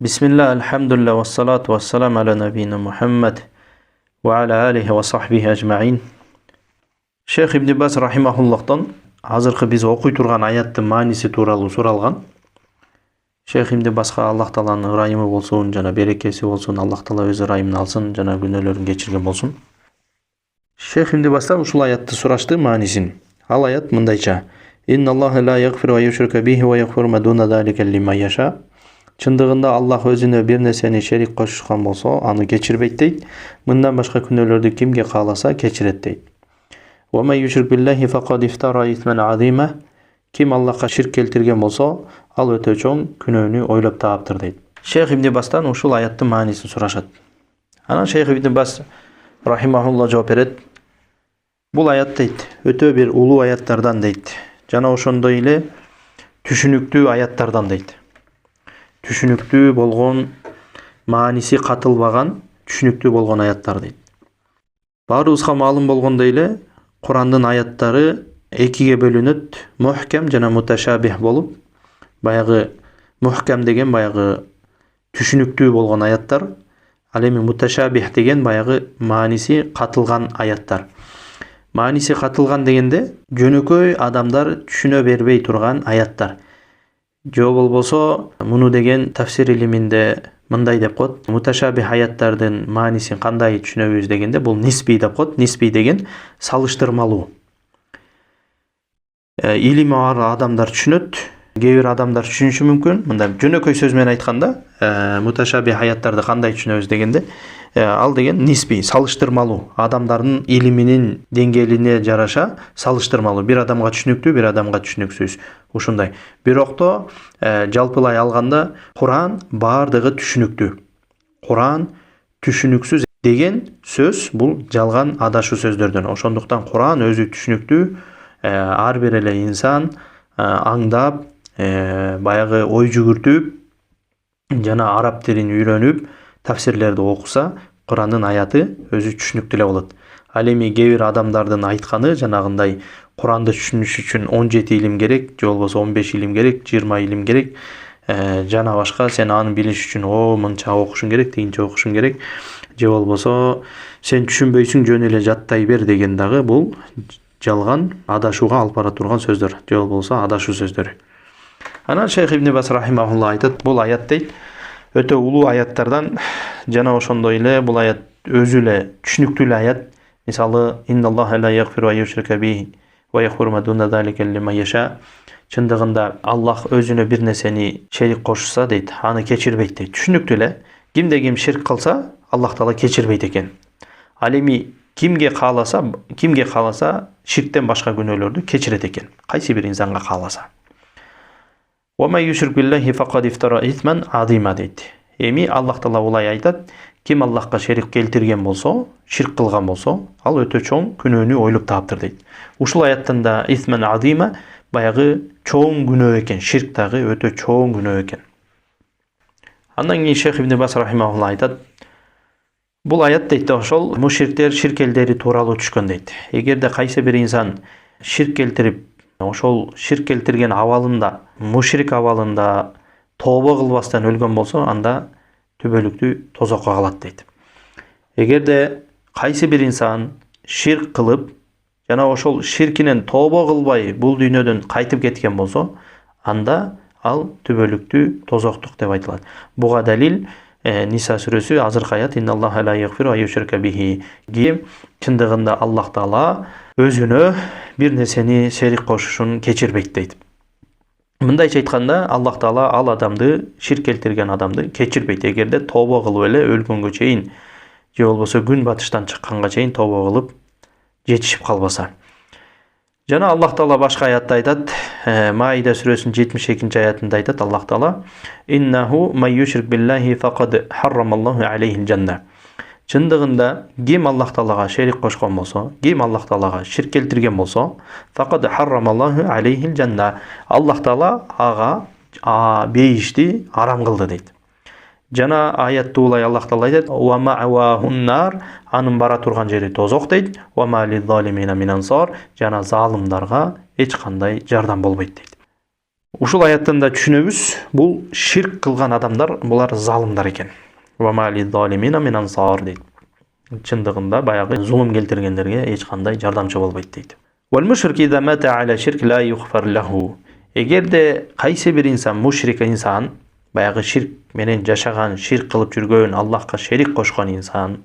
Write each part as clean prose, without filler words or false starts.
Bismillah, alhamdulillah, wassalatu wassalamu ala nabiyina Muhammad wa ala alihi wa sahbihi ajma'in. Шейх Ибн Баз рахимахуллахтан азыркы биз окуй турган аяттын мааниси тууралуу суралган. Шейх Ибн Базга Аллах Тааланын ырайымы болсун, жана берекеси болсун, Аллах Таала өз ырайымын алсын, жана күнөөлөрүн кечирген болсун. Шейх Ибн Баздан ушул аятты сурашты маанисин. Ал аят мындайча: Инналлаха ла яғфиру ва юшрика бихи ва яғфиру ма дуна залика лиман яша. Чындыгында Аллах өзүнө бир нерсени шерик кошушкан болсо, аны кечирбейт дейт. Мындан башка күнөөлөрдү кимге кааласа кечирет дейт. Ва ман юшрик биллахи фақад ифтара исман азима. Ким Аллахка ширк келтирген болсо, ал өтө чоң күнөөнү ойлоп таптыр дейт. Шейх Ибн Баздан ушул аяттын маанисин сурашат. Анан Шейх Ибн Баз рахимахулла жооп берет. Бул аят дейт, өтө бир улуу аяттардан дейт. Жана ошондой эле түшүнүктүү аяттардан дейт. Түшүнүктүү болгон, мааниси катылбаган, түшүнүктүү болгон аяттар дейт. Баарыбызга маалым болгондой эле Курандын аяттары экиге бөлүнөт, мухкам жана муташабих болуп, баягы мухкам деген баягы түшүнүктүү болгон аяттар, ал эми муташабих деген баягы мааниси катылган аяттар. Мааниси катылган дегенде жөнөкөй адамдар түшүнө бербей турган аяттар. Жо болбосо муну деген тафсир илиминде мындай деп коет. Муташабих аяттардын маанисин кандай түшүнөбүз дегенде бул нисби деп коет. Нисби деген салыштырмалуу. Илими бар адамдар түшүнөт, кээ бир адамдар түшүнүшү мүмкүн. Мындай жөнөкөй сөз менен айтканда, муташабих аяттарды кандай түшүнөбүз дегенде, ал деген нисби, салыштырмалуу. Адамдардын илиминин деңгээлине жараша салыштырмалуу. Бир адамга түшүнүктүү, бир адамга түшүнүксүз. Ушундай. Бирокто жалпылай алганда Куран бардыгы түшүнүктүү. Куран түшүнүксүз деген сөз бул жалган адашуу сөздөрдөн. Ошондуктан Куран өзү түшүнүктүү, ар бир эле инсан аңдап, баягы ой жүгүртүп, жана араб тилин үйрөнүп, тафсирлерди окуса, Курандын аяты өзү түшүнүктүү эле болот. Ал эми кээ бир адамдардын айтканы жанагындай Куранды түшүнүш үчүн 17 илим керек, же болбосо 15 илим керек, 20 илим керек, жана башка сен аны билиш үчүн мынча окушуң керек, тигинче окушуң керек, же болбосо сен түшүнбөйсүң, жөн эле жаттай бер деген дагы бул жалган адашууга алып бара турган сөздөр, же болбосо адашуу сөздөр. Анан Шейх Ибн Баз рахимахулла айтат, бул аят дейт, өтө улуу аяттардан, жана ошондой эле бул аят өзү эле түшүнүктүү эле аят. Мисалы, инналлаха ла яғфиру ва юшрика бихи ва яғфиру ма дуна залика лиман яша. Чындыгында Аллах өзүнө бир нерсени шерик кошса дейт, аны кечирбейт дейт. Түшүнүктүү эле. Кимде ким ширк кылса, Аллах Таала кечирбейт экен. Ал эми кимге кааласа ширктен башка күнөөлөрдү кечирет экен. Кайсы бир инсанга кааласа. Ва ман юшрик биллахи фақад ифтара исман азима дейт. Эми Аллах Таала улай айтат, ким Аллахка шерик келтирген болсо, ширк кылган болсо, ал өтө чоң күнөөнү ойлоп таптыр дейт. Ушул аяттан да исман азима баягы чоң күнөө экен, ширк дагы өтө чоң күнөө экен. Андан кийин Шейх Ибн Баз рахимахулла айтат, бул аят дейт, ошол мушриктер, ширк элдери тууралуу түшкөн дейт. Эгерде кайсы бир инсан ширк келтирип, ошол ширк келтирген абалында, мушрик абалында тобо кылбастан өлгөн болсо, анда түбөлүктүү тозокко калат дейт. Эгерде кайсы бир инсан ширк кылып, жана ошол ширкинен тобо кылбай бул дүйнөдөн кайтып кеткен болсо, анда ал түбөлүктүү тозоктук деп айтылат. Буга далил Ниса сүрөсү азыркы аят, инналлаха ла яғфиру ва юшрика бихи. Чындыгында Аллах Таала өзүнө бир нерсени шерик кошушун кечирбейт дейт. Мындайча айтканда, Аллах Таала ал адамды, ширк келтирген адамды кечирбейт. Эгерде тобо кылып эле өлгөнгө чейин, же болбосо күн батыштан чыкканга чейин тобо кылып жетишип калбаса. Жана Аллах Таала башка аятта айтат, Маида сүрөсүнүн 72 аятында айтат Аллах Таала, иннаху ман юшрик биллахи фақад харрамаллаху алейхил жанна. Чындыгында ким Аллах Таалага шерик кошкон болсо, ким Аллах Таалага ширк келтирген болсо, фақад харрамаллаху алейхил жанна. Аллах Таала ага бейишти арам кылды дейт. Жана аятты улай Аллах Таала айтат, ва ма'вахун нар, анын бара турган жери тозок дейт, ва ма лиз-залимина мин ансар, жана залымдарга эч кандай жардам болбойт дейт. Ушул аяттан да түшүнөбүз, бул ширк кылган адамдар, булар залымдар экен. Ва ма лиз-залимина мин ансар дейт. Чындыгында баягы зулум келтиргендерге эч кандай жардамчы болбойт дейт. Вал мушрик иза мата аля ширк ла югфар лаху. Эгерде кайсы бир инсан, мушрик инсан, баягы ширк менен жашаган, ширк кылып жүргөн, Аллахка шерик кошкон инсан,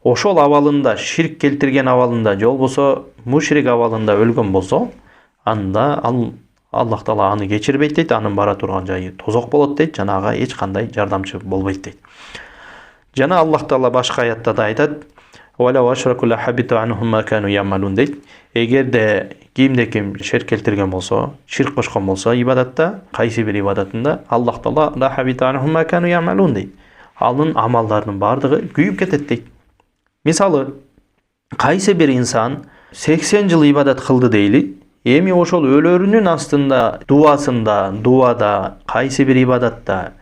ошол абалында, ширк келтирген абалында, же болбосо мушрик абалында өлгөн болсо, анда Аллах Таала аны кечирбейт дейт, анын бара турган жайы тозок болот дейт, жана ага эч кандай жардамчы болбойт дейт. Жана Аллах Таала башка аятта да айтат: "Валау ашраку ла хабита анхум ма кану ямалун" дейт. Эгерде кимде-ким ширк келтирген болсо, ширк кошкон болсо ибадатта, кайсы бир ибадатында, Аллах Таала ла хабита анхум ма кану ямалун дейт. Анын амалдарынын бардыгы күйүп кетет дейт. Мисалы, кайсы бир инсан 80 жыл ибадат кылды дейли, эми ошол өлөрүнүн астында, дуада, кайсы бир ибадатта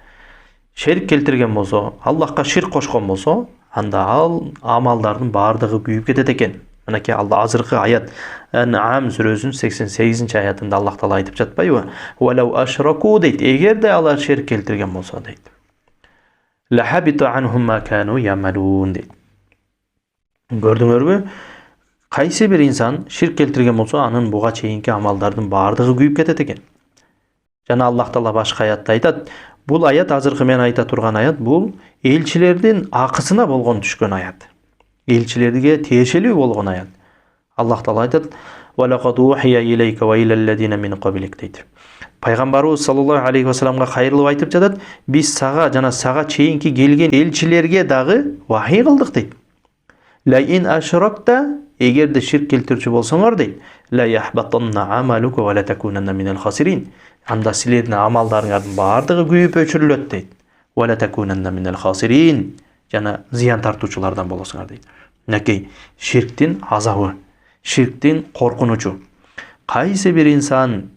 шерик келтирген болсо, Аллахка ширк кошкон болсо, анда ал амалдардын бардыгы күйүп кетет экен. Мынакей алда азыркы аят Ан'ам сүрөсүнүн 88 аятында Аллах Таала айтып жатпайбы? "Валау ашраку" дейт. Эгерде алар ширк келтирген болсо дейт. "Ла хабита анхум ма кану ямалун" дейт. Көрдүңөрбү? Кайсы бир инсан ширк келтирген болсо, анын буга чейинки амалдардын бардыгы күйүп кетет экен. Жана Аллах Таала башка аятта айтат. Бул аят азыркы мен айта турган аят, бул элчилердин акысына болгон түшкөн аят. Элчилерге тиешелүү болгон аят. Аллах Таала айтат: "Ва лакад ухия илейка ва илаллазина мин qablик" дейт. Пайгамбарыбыз саллаллаху алейхи ва салламга кайрылып айтып жатат: "Биз сага жана сага чейинки келген элчилерге дагы вахий кылдык" дейт. "Ла ин ашракта" эгерде ширк келтирчү болсоңор дейт, "ла яхбатанна амалука ва ла такунанна минал хасирин" анда силердин амалдарыңардын бардыгы күйүп өчүрүлөт дейт. "Ва ла такунанна минал хасирин" жана зыян тартуучулардан болосуңар дейт. Мынакей ширктин азабы, ширктин коркунучу. Кайсы бир инсан,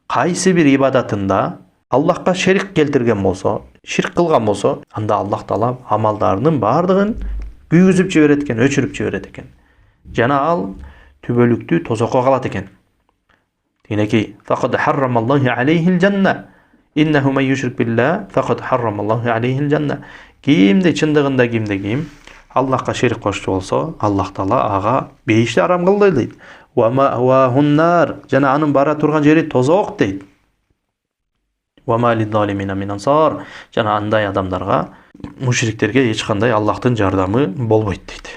кайсы бир ибадатында Аллахка шерик келтирген болсо, ширк кылган болсо, анда Аллах Таала амалдарынын бардыгын күйгүзүп жиберет экен, өчүрүп жиберет экен. Жана ал түбөлүктүү тозокко калат экен. Тинеки фақад харрамаллаху алейхил жанна. Иннаху ман юшрик билла фақад харрамаллаху алейхил жанна. Кимде чындыгында ким Аллахка шерик кошчу болсо, Аллах Таала ага бейишти арам кылды дейт. Ва мa'вахуннар жана анын бара турган жери тозок дейт. Ва ма лиз-залимина мин ансар жана андай адамдарга, мушриктерге эч кандай Аллахтын жардамы болбойт дейт.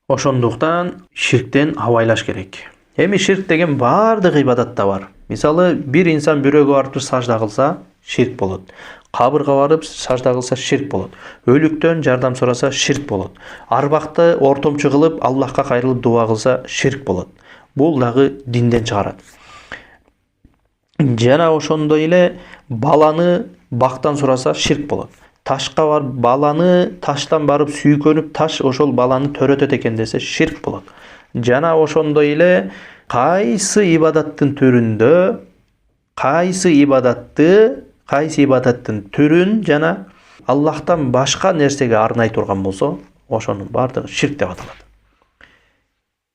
Ошондуктан ширктен абайлаш керек. Эми ширк деген бардык ибадатта бар. Мисалы, бир инсан бирөөгө барып сажда кылса, ширк болот. Кабырга барып сажда кылса, ширк болот. Өлүктөн жардам сураса, ширк болот. Арбакты ортомчу кылып, Аллахка кайрылып дуа кылса, ширк болот. Бул дагы динден чыгарат. Жана ошондой эле баланы бактан сураса, ширк болот. Ташка барып, баланы таштан барып сүйкөнүп, таш ошол баланы төрөтөт экен десе, ширк болот. Жана ошондой эле кайсы ибадаттын түрүндө, кайсы ибадаттын түрүн жана Аллахтан башка нерсеге арнай турган болсо, ошонун бардыгы ширк деп аталат.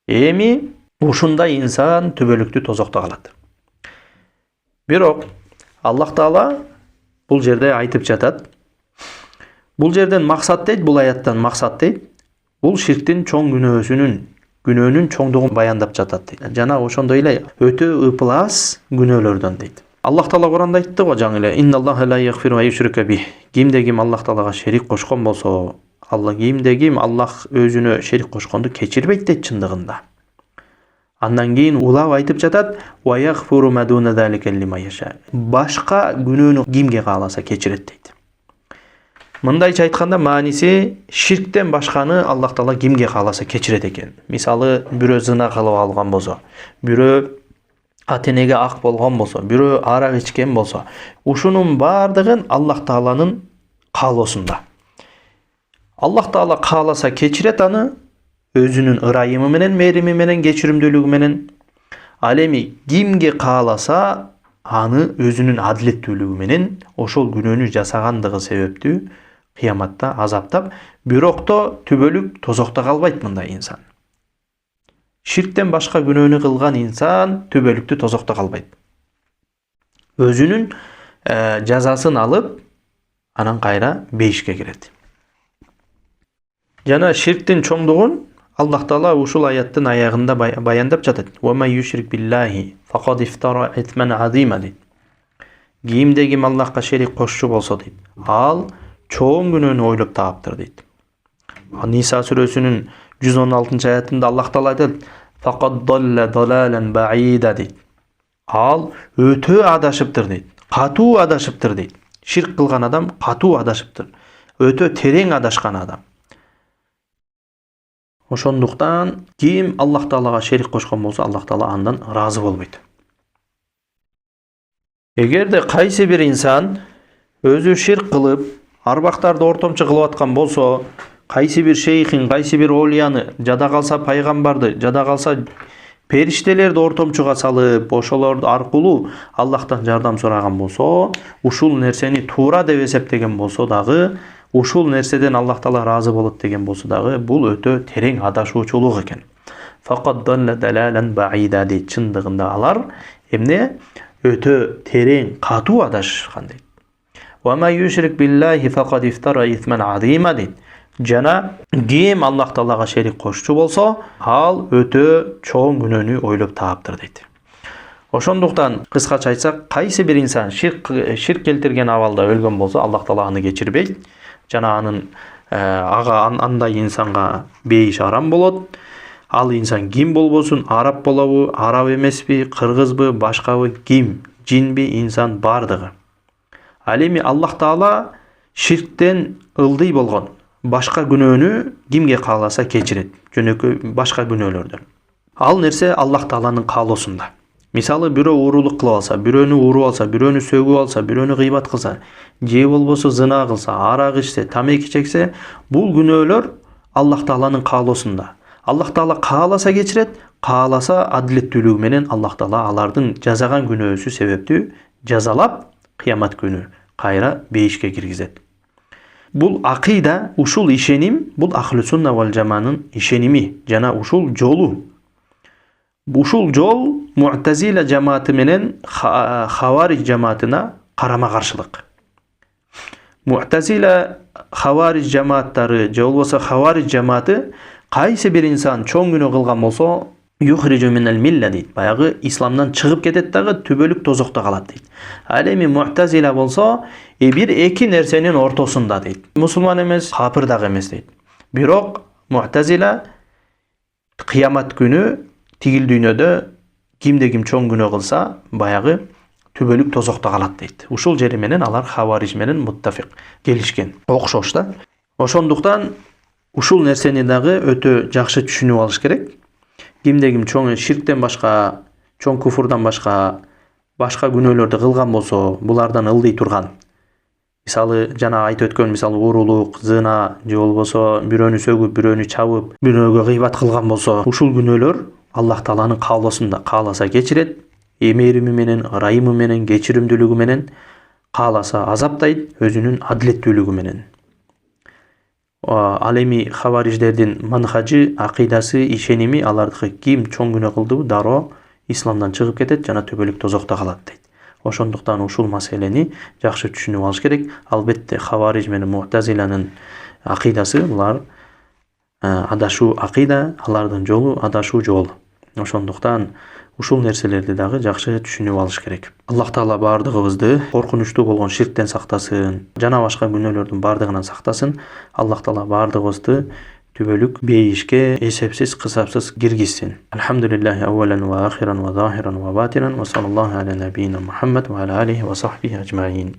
Эми ушундай инсан түбөлүктүү тозокто калат. Бирок Аллах Таала бул жерде айтып жатат. Бул жерден максат дейт, бул аяттан максат дейт. Бул ширктин чоң күнөөнүн чоңдугун баяндап жатат дейт. Жана ошондой эле өтө ыплас күнөөлөрдөн дейт. Аллах Таала Куранда айтты го жаңы эле: "Инналлаха ла яғфиру ва юшрика бих". Кимде ким Аллах Таалага шерик кошкон болсо, кимде ким Аллах өзүнө шерик кошконду кечирбейт дейт чындыгында. Андан кийин улап айтып жатат: "Ва яғфиру ма дуна залика лиман яша". Башка күнөөнү кимге кааласа кечирет дейт. Мындайча айтканда, мааниси ширктен башканы Аллах Таала кимге кааласа кечирет экен. Мисалы, бирөө зына кылып алган болсо, бирөө атенеге ак болгон болсо, бирөө арак ичкен болсо, ушунун бардыгын Аллах Тааланын каалоосунда. Аллах Таала кааласа кечирет аны өзүнүн ырайымы менен, мээрими менен, кечиримдүүлүгү менен. Ал эми кимге кааласа аны өзүнүн адилеттүүлүгү менен ошол күнөөнү жасагандыгы себептүү кыяматта азаптап, бирокто түбөлүк тозокто калбайт мындай инсан. Ширктен башка күнөөнү кылган инсан түбөлүктүү тозокто калбайт. Өзүнүн жазасын алып, анан кайра бейишке кирет. Жана ширктин чоңдугун Аллах Таала ушул аяттын аягында баяндап жатат. Ва ма юшрик биллахи фақад ифтара итман азима дейт. Кимде ким Аллахка шерик кошчу болсо дейт, ал чоң күнөөнү ойлоп таптыр дейт. Ниса сүрөсүнүн 116-аятында Аллах Таала айтат: "Фақад далла далалан баида" дейт. Ал өтө адашыптыр дейт. Катуу адашыптыр дейт. Ширк кылган адам катуу адашыптыр. Өтө терең адашкан адам. Ошондуктан ким Аллах Таалага шерик кошкон болсо, Аллах Таала андан разы болбойт. Эгерде кайсы бир инсан өзү ширк кылып, арбактарды ортомчу кылып аткан болсо, кайсы бир шейхин, кайсы бир олияны, жада калса пайгамбарды, жада калса периштелерди ортомчуга салып, ошолор аркылуу Аллахтан жардам сураган болсо, ушул нерсени туура деп эсептеген болсо дагы, ушул нерседен Аллах Таала разы болот деген болсо дагы, бул өтө терең адашуучулук экен. Фақад далла далалан баида дейт. Чындыгында алар эмне? Өтө терең, катуу адашкан дейт. Ва ма юшрик биллахи фақад ифтара итман азима дейт. Жана ким Аллах Таалага шерик кошчу болсо, ал өтө чоң күнөөнү ойлоп таптыр дейт. Ошондуктан кыскача айтсак, кайсы бир инсан ширк келтирген абалда өлгөн болсо, Аллах Таала аны кечирбейт. Жана анын андай инсанга бейиш арам болот. Ал инсан ким болбосун, араб болобу, араб эмеспи, кыргызбы, башкабы, ким, жинби, инсан бардыгы. Ал эми Аллах Таала ширктен ылдый болгон башка күнөөнү кимге кааласа кечирет. Жөнөкөй башка күнөөлөрдөн. Ал нерсе Аллах Тааланын каалоосунда. Мисалы бирөө уурулук кылып алса, бирөөнү уруп алса, бирөөнү сөгүп алса, бирөөнү гыйбат кылса, же болбосо зына кылса, арак ичсе, тамеки чексе, бул күнөөлөр Аллах Тааланын каалоосунда. Аллах Таала кааласа кечирет, кааласа адилеттүүлүгү менен Аллах Таала алардын жазаган күнөөсү себептүү жазалап, кыямат күнү кайра бейишке киргизет. Бул акыйда, ушул ишеним, бул ахлу сунна вал жаманын ишеними жана ушул жолу. Ушул жол Муътазила жамааты менен Хавариж жамаатына карама-каршылык. Муътазила, Хавариж жамааттары, же болбосо Хавариж жамааты кайсы бир инсан чоң күнөө кылган болсо, юхриджу минал милла дейт. Баягы исламдан чыгып кетет дагы, түбөлүк тозокто калат дейт. Ал эми Муътазила болсо, бир эки нерсенин ортосунда дейт. Мусулман эмес, капыр дагы эмес дейт. Бирок Муътазила кыямат күнү тигил дүйнөдө кимде ким чоң күнөө кылса, баягы түбөлүк тозокто калат дейт. Ушул жери менен алар Хавариж менен муттафик, келишкен, окшош да. Ошондуктан ушул нерсени дагы өтө жакшы түшүнүп алыш керек. Кимде ким чоң ширктен башка, чоң куфурдан башка күнөөлөрдү кылган болсо, булардан ылдый турган. Мисалы жана айтып өткөн, мисалы уурулук, зына, же болбосо бирөөнү сөгүп, бирөөнү чабып, бирөөгө гыйбат кылган болсо, ушул күнөөлөр Аллах Тааланын каалоосунда. Кааласа кечирет, эмерими менен, ырайымы менен, кечиримдүүлүгү менен, кааласа азаптайт, өзүнүн адилеттүүлүгү менен. Ал эми Хавариждердин манхажы, акыйдасы, ишеними алардыкы ким чоң күнөө кылды, дароо исламдан чыгып кетет жана түбөлүк тозокто калат дейт. Ошондуктан ушул маселени жакшы түшүнүп алыш керек. Албетте Хавариж менен Муътазиланын акыйдасы, булар адашуу акыйда, алардын жолу адашуу жол. Ошондуктан ушул нерселерди дагы жакшы түшүнүп алыш керек. Аллах Таала бардыгыбызды коркунучтуу болгон ширктен сактасын, жана башка күнөөлөрдүн бардыгынан сактасын. Аллах Таала бардыгыбызды түбөлүк бейишке эсепсиз, кысапсыз киргизсин. Алхамдулиллахи аввалан ва ахиран ва захиран ва батинан ва саллаллаху аля набийина Мухаммад ва аля алихи ва сахбихи ажмаин.